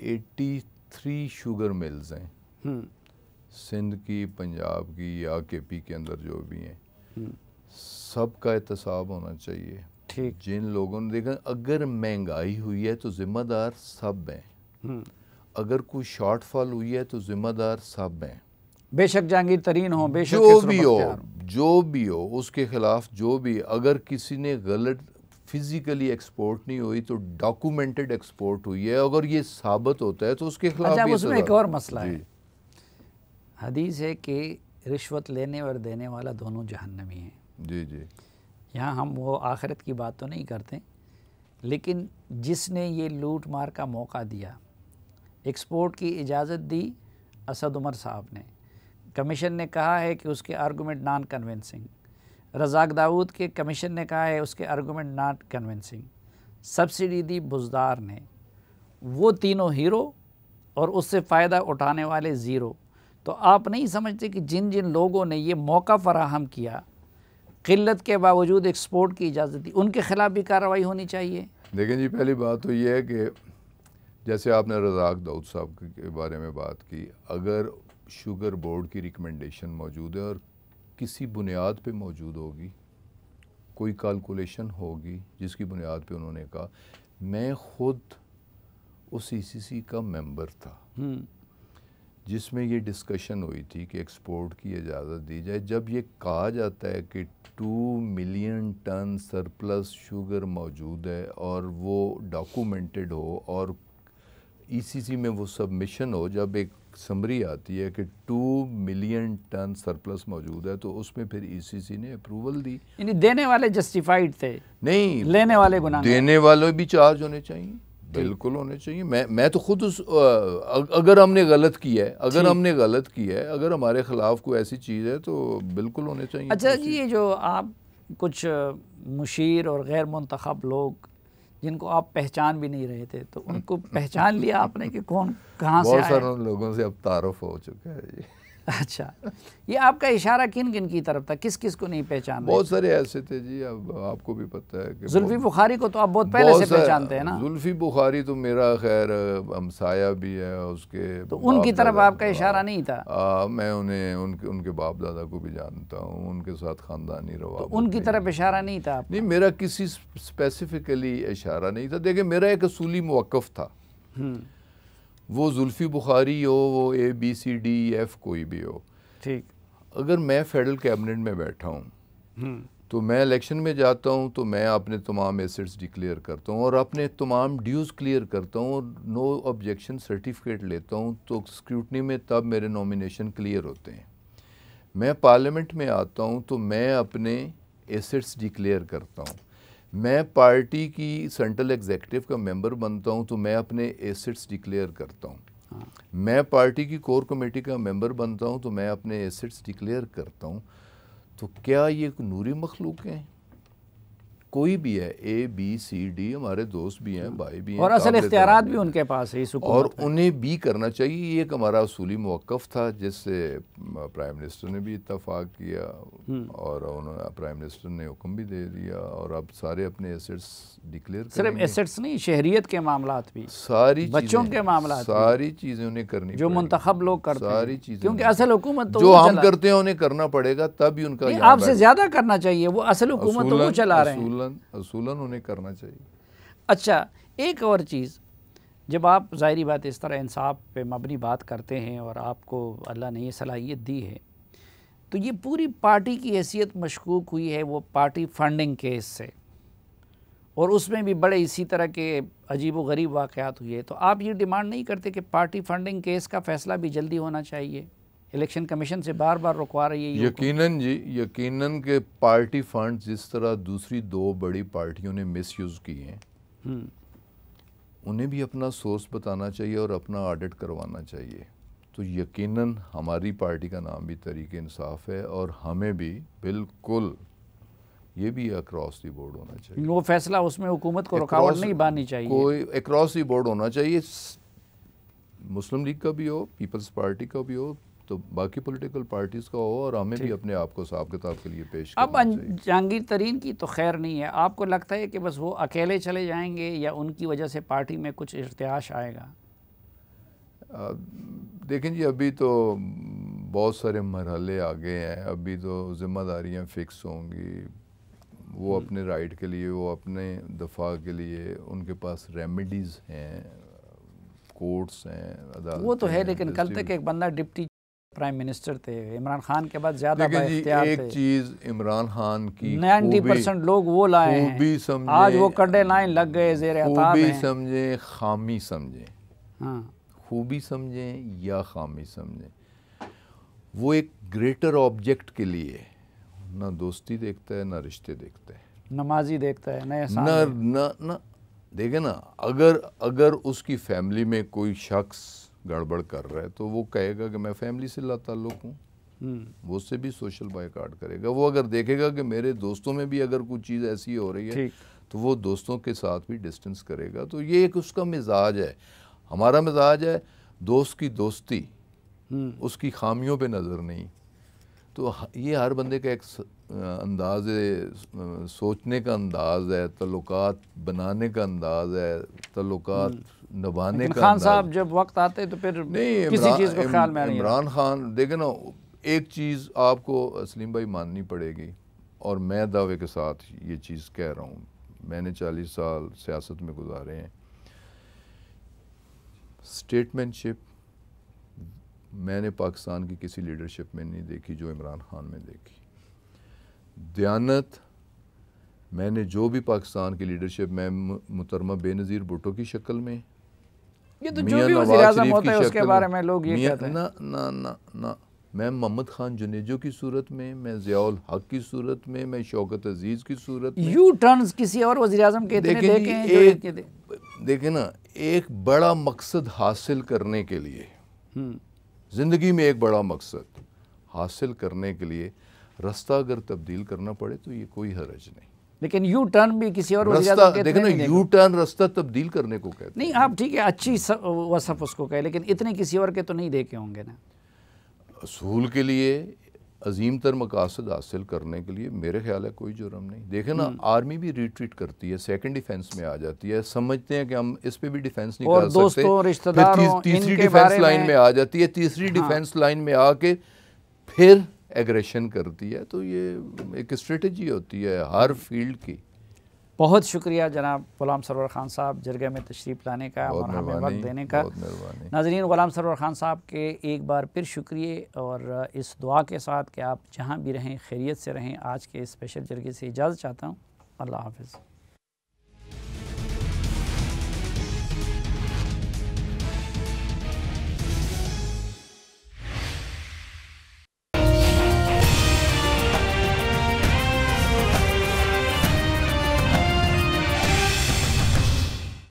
83 شوگر ملز ہیں، سندھ کی، پنجاب کی، یا کے پی کے اندر جو بھی ہیں، سب کا احتساب ہونا چاہیے. جن لوگوں نے دیکھا، اگر مہنگائی ہوئی ہے تو ذمہ دار سب ہیں، اگر کوئی شارٹ فال ہوئی ہے تو ذمہ دار سب ہیں. بے شک جہانگیر ترین ہو، بے شک جو بھی ہو اس کے خلاف جو بھی، اگر کسی نے غلط فزیکلی ایکسپورٹ نہیں ہوئی تو ڈاکومنٹڈ ایکسپورٹ ہوئی ہے، اگر یہ ثابت ہوتا ہے تو اس کے خلاف بھی. اس میں ایک اور مسئلہ ہے، حدیث ہے کہ رشوت لینے اور دینے والا دونوں جہنمی ہیں. جی جی. یہاں ہم وہ آخرت کی بات تو نہیں کرتے، لیکن جس نے یہ لوٹ مار کا موقع دیا، ایکسپورٹ کی اجازت دی اسد عمر صاحب نے، کمیشن نے کہا ہے کہ اس کے آرگومنٹ نان کنونسنگ، رزاق داؤد کے کمیشن نے کہا ہے اس کے آرگومنٹ ناٹ کنونسنگ، سبسڈی دی بزدار نے، وہ تینوں ہیرو اور اس سے فائدہ اٹھانے والے زیرو. تو آپ نہیں سمجھتے کہ جن لوگوں نے یہ موقع فراہم کیا، قلت کے باوجود ایکسپورٹ کی اجازت دی، ان کے خلاف بھی کارروائی ہونی چاہیے؟ دیکھیں جی، پہلی بات تو یہ ہے کہ جیسے آپ نے رزاق داؤد صاحب کے بارے میں بات کی، اگر شوگر بورڈ کی ریکمنڈیشن موجود ہے اور کسی بنیاد پہ موجود ہوگی, کوئی کیلکولیشن ہوگی جس کی بنیاد پہ انہوں نے کہا. میں خود اس ECC کا ممبر تھا جس میں یہ ڈسکشن ہوئی تھی کہ ایکسپورٹ کی اجازت دی جائے. جب یہ کہا جاتا ہے کہ 2 ملین ٹن سرپلس شوگر موجود ہے اور وہ ڈاکومنٹڈ ہو اور ECC میں وہ سبمیشن ہو, جب ایک سمری آتی ہے کہ 2 ملین ٹن سرپلس موجود ہے تو اس میں پھر ECC نے اپروول دی. یعنی دینے والے جسٹیفائیڈ تھے, نہیں لینے والے گناہ, دینے والے بھی چارج ہونے چاہیے, بالکل ہونے چاہیے. میں تو خود اگر ہم نے غلط کیا ہے, اگر ہمارے خلاف کوئی ایسی چیز ہے تو بالکل ہونے چاہیے. اچھا جی, یہ جو آپ کچھ مشیر اور غیر منتخب لوگ جن کو آپ پہچان بھی نہیں رہے تھے, تو ان کو پہچان لیا آپ نے کہ کون کہاں سے آیا؟ بہت سارے لوگوں سے اب تعارف ہو چکا ہے جی. اچھا, یہ آپ کا اشارہ کن کن کی طرف تھا, کس کس کو نہیں پہچان رہے؟ بہت سارے ایسے تھے جی, اب آپ کو بھی پتہ ہے کہ زلفی بخاری کو تو آپ بہت پہلے سے پہچانتے ہیں نا. زلفی بخاری تو میرا خیر ہمسایہ بھی ہے, اس کے تو ان کی طرف آپ کا اشارہ نہیں تھا؟ میں انہیں ان کے باپ دادا کو بھی جانتا ہوں, ان کے ساتھ خاندانی روابط. تو ان کی طرف اشارہ نہیں تھا؟ نہیں, میرا کسی اسپیسیفکلی اشارہ نہیں تھا. دیکھیں, میرا ایک اصولی موقف تھا, وہ زلفی بخاری ہو, وہ ABCDEF کوئی بھی ہو. ٹھیک, اگر میں فیڈرل کیبنٹ میں بیٹھا ہوں تو میں الیکشن میں جاتا ہوں تو میں اپنے تمام ایسٹس ڈکلیئر کرتا ہوں اور اپنے تمام ڈیوز کلیئر کرتا ہوں اور نو آبجیکشن سرٹیفکیٹ لیتا ہوں, تو اسکروٹنی میں تب میرے نومینیشن کلیئر ہوتے ہیں. میں پارلیمنٹ میں آتا ہوں تو میں اپنے ایسٹس ڈکلیئر کرتا ہوں. میں پارٹی کی سینٹرل ایگزیکٹو کا ممبر بنتا ہوں تو میں اپنے ایسٹس ڈکلیئر کرتا ہوں. میں پارٹی کی کور کمیٹی کا ممبر بنتا ہوں تو میں اپنے ایسٹس ڈکلیئر کرتا ہوں. تو کیا یہ نوری مخلوق ہیں؟ کوئی بھی ہے, ABCD ہمارے دوست بھی ہیں, بھائی بھی ہیں, اور اصل اختیارات بھی ان کے پاس ہے, اور انہیں بھی کرنا چاہیے. یہ ایک ہمارا اصولی موقف تھا جس سے پرائم منسٹر نے بھی اتفاق کیا اور پرائم منسٹر نے حکم بھی دے دیا, اور اب سارے اپنے ایسٹس ڈکلیئر کریں. صرف ایسٹس نہیں, شہریت کے معاملات بھی, ساری بچوں کے معاملات, ساری چیزیں انہیں کرنی جو منتخب لوگ کرتے ہیں, ساری چیزیں, کیونکہ اصل حکومت تو جو ہم کرتے ہیں انہیں کرنا پڑے گا, تب ہی ان کا آپ سے زیادہ کرنا چاہیے. وہ اصل حکومت تو وہ چلا رہے ہیں, اصولاً انہیں کرنا چاہیے. اچھا, ایک اور چیز, جب آپ ظاہری بات اس طرح انصاف پہ مبنی بات کرتے ہیں اور آپ کو اللہ نے یہ صلاحیت دی ہے, تو یہ پوری پارٹی کی حیثیت مشکوک ہوئی ہے وہ پارٹی فنڈنگ کیس سے, اور اس میں بھی بڑے اسی طرح کے عجیب و غریب واقعات ہوئے. تو آپ یہ ڈیمانڈ نہیں کرتے کہ پارٹی فنڈنگ کیس کا فیصلہ بھی جلدی ہونا چاہیے؟ الیکشن کمیشن سے بار بار رکوا رہی ہے. یقیناً جی, یقیناً کہ پارٹی فنڈ جس طرح دوسری 2 بڑی پارٹیوں نے مس یوز کی ہیں, انہیں بھی اپنا سورس بتانا چاہیے اور اپنا آڈٹ کروانا چاہیے. تو یقیناً ہماری پارٹی کا نام بھی تحریک انصاف ہے, اور ہمیں بھی بالکل یہ بھی اکراس دی بورڈ ہونا چاہیے. وہ فیصلہ اس میں حکومت کو رکاوٹ نہیں باندھنی چاہیے, کوئی اکراس دی بورڈ ہونا چاہیے. مسلم لیگ کا بھی ہو, پیپلز پارٹی کا بھی ہو, تو باقی پولیٹیکل پارٹیز کا ہو, اور ہمیں بھی اپنے آپ کو حساب کتاب کے لیے پیش کرنا چاہیے. اب جہانگیر ترین کی تو خیر نہیں ہے, آپ کو لگتا ہے کہ بس وہ اکیلے چلے جائیں گے یا ان کی وجہ سے پارٹی میں کچھ ارتعاش آئے گا؟ دیکھیں جی, ابھی تو بہت سارے مرحلے آگے ہیں, ابھی تو ذمہ داریاں فکس ہوں گی. وہ اپنے رائٹ کے لیے, وہ اپنے دفاع کے لیے, ان کے پاس ریمیڈیز ہیں, کورٹس ہیں, عدالتیں. وہ تو ہے, لیکن کل تک ایک بندہ ڈپٹی پرائم منسٹر تھے, عمران خان کے بعد زیادہ با اختیار تھے. ایک چیز عمران خان کی 90% لوگ وہ لائے ہیں, آج وہ کڈے لائن لگ گئے, زیر عتاب ہیں. خوبی سمجھیں, خامی سمجھیں, خوبی سمجھیں یا خامی سمجھیں, وہ ایک گریٹر آبجیکٹ کے لیے نہ دوستی دیکھتا ہے, نہ رشتے دیکھتا ہے, نمازی دیکھتا ہے, نہ دیکھیں نا, اگر اس کی فیملی میں کوئی شخص گڑبڑ کر رہا ہے تو وہ کہے گا کہ میں فیملی سے لا تعلق ہوں, وہ اس سے بھی سوشل بائیکاٹ کرے گا. وہ اگر دیکھے گا کہ میرے دوستوں میں بھی اگر کوئی چیز ایسی ہو رہی ہے تو وہ دوستوں کے ساتھ بھی ڈسٹنس کرے گا. تو یہ ایک اس کا مزاج ہے. ہمارا مزاج ہے دوست کی دوستی, اس کی خامیوں پہ نظر نہیں. تو یہ ہر بندے کا ایک انداز ہے, سوچنے کا انداز ہے, تعلقات بنانے کا انداز ہے, تعلقات نبھانے کا خان صاحب جب وقت آتے تو پھر نہیں، کسی چیز کو خیال میں نہیں عمران خان دیکھیں نا، ایک چیز آپ کو سلیم بھائی ماننی پڑے گی، اور میں دعوے کے ساتھ یہ چیز کہہ رہا ہوں، میں نے 40 سال سیاست میں گزارے ہیں، اسٹیٹمنٹ شپ میں نے پاکستان کی کسی لیڈرشپ میں نہیں دیکھی جو عمران خان میں دیکھی. دیانت میں نے جو بھی پاکستان کی لیڈرشپ میں محترمہ بے نظیر بھٹو کی شکل میں، یہ تو جو بھی وزیر اعظم ہوتا ہے اس کے بارے میں لوگ یہ کہتے ہیں. نہ میں محمد خان جنیجو کی صورت میں ضیاء الحق کی صورت میں شوکت عزیز کی صورت میں، یو ٹرنز کسی اور وزیر اعظم کے اتنے دیکھے ہیں جو دیکھیں نا، ایک بڑا مقصد حاصل کرنے کے لیے، زندگی میں ایک بڑا مقصد حاصل کرنے کے لیے رستہ اگر تبدیل کرنا پڑے تو یہ کوئی حرج نہیں. لیکن یو ٹرن بھی کسی اور وزیر اعظم کے دیکھیں نا، یو ٹرن رستہ تبدیل کرنے کو کہتے ہیں. نہیں، آپ ٹھیک ہے اچھی وصف اس کو کہے، لیکن اتنے کسی اور کے تو نہیں دیکھے ہوں گے نا. اصول کے لیے، عظیم تر مقاصد حاصل کرنے کے لیے میرے خیال ہے کوئی جرم نہیں. دیکھیں نا، آرمی بھی ریٹریٹ کرتی ہے، سیکنڈ ڈیفense میں آ جاتی ہے، سمجھتے ہیں کہ ہم اس پہ بھی ڈیفenس نہیں کر سکتے، پھر تیسری ڈیفenس لائن میں آ جاتی ہے، تیسری ڈیفenس لائن میں آ کے پھر ایگریشن کرتی ہے. تو یہ ایک اسٹریٹجی ہوتی ہے ہر فیلڈ کی. بہت شکریہ جناب غلام سرور خان صاحب جرگہ میں تشریف لانے کا اور ہمیں وقت دینے کا. ناظرین، غلام سرور خان صاحب کے ایک بار پھر شکریہ، اور اس دعا کے ساتھ کہ آپ جہاں بھی رہیں خیریت سے رہیں. آج کے اسپیشل جرگے سے اجازت چاہتا ہوں. اللہ حافظ.